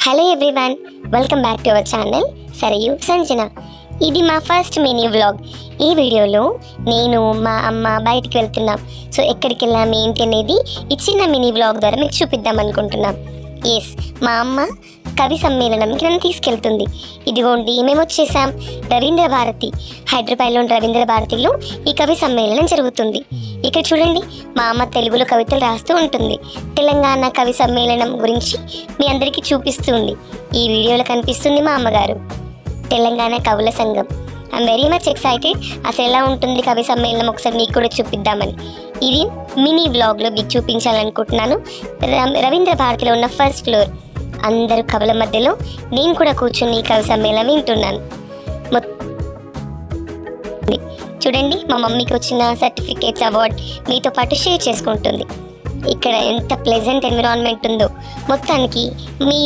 Hello everyone, welcome back to our channel Sarayu Sanjana. ఇది మా first mini vlog. ఈ వీడియోలో నేను మా అమ్మ బయటికి వెళ్తున్నాం. సో ఎక్కడికి వెళ్ళాము ఏంటి అనేది ఈ చిన్న మినీ వ్లాగ్ ద్వారా మీకు చూపిద్దాం అనుకుంటున్నాం. ఎస్, మా అమ్మ కవి సమ్మేళనంకి నన్ను తీసుకెళ్తుంది. ఇదిగోండి, మేము వచ్చేసాం రవీంద్ర భారతి. హైదరాబాద్లోని రవీంద్ర భారతిలో ఈ కవి సమ్మేళనం జరుగుతుంది. ఇక్కడ చూడండి, మా అమ్మ తెలుగులో కవితలు రాస్తూ ఉంటుంది. తెలంగాణ కవి సమ్మేళనం గురించి మీ అందరికీ చూపిస్తుంది. ఈ వీడియోలో కనిపిస్తుంది మా అమ్మగారు. తెలంగాణ కవుల సంఘం. I'm very much excited. అసలు ఎలా ఉంటుంది కవి సమ్మేళనం ఒకసారి మీకు కూడా చూపిద్దామని ఇది మినీ వ్లాగ్లో మీకు చూపించాలనుకుంటున్నాను. రవీంద్ర భారతిలో ఉన్న ఫస్ట్ ఫ్లోర్, అందరూ కవుల మధ్యలో నేను కూడా కూర్చుని ఈ కవి సమ్మేళనం వింటున్నాను. చూడండి, మా మమ్మీకి వచ్చిన సర్టిఫికేట్స్, అవార్డ్ మీతో పాటు షేర్ చేసుకుంటుంది. ఇక్కడ ఎంత ప్లెజెంట్ ఎన్విరాన్మెంట్ ఉందో. మొత్తానికి మీ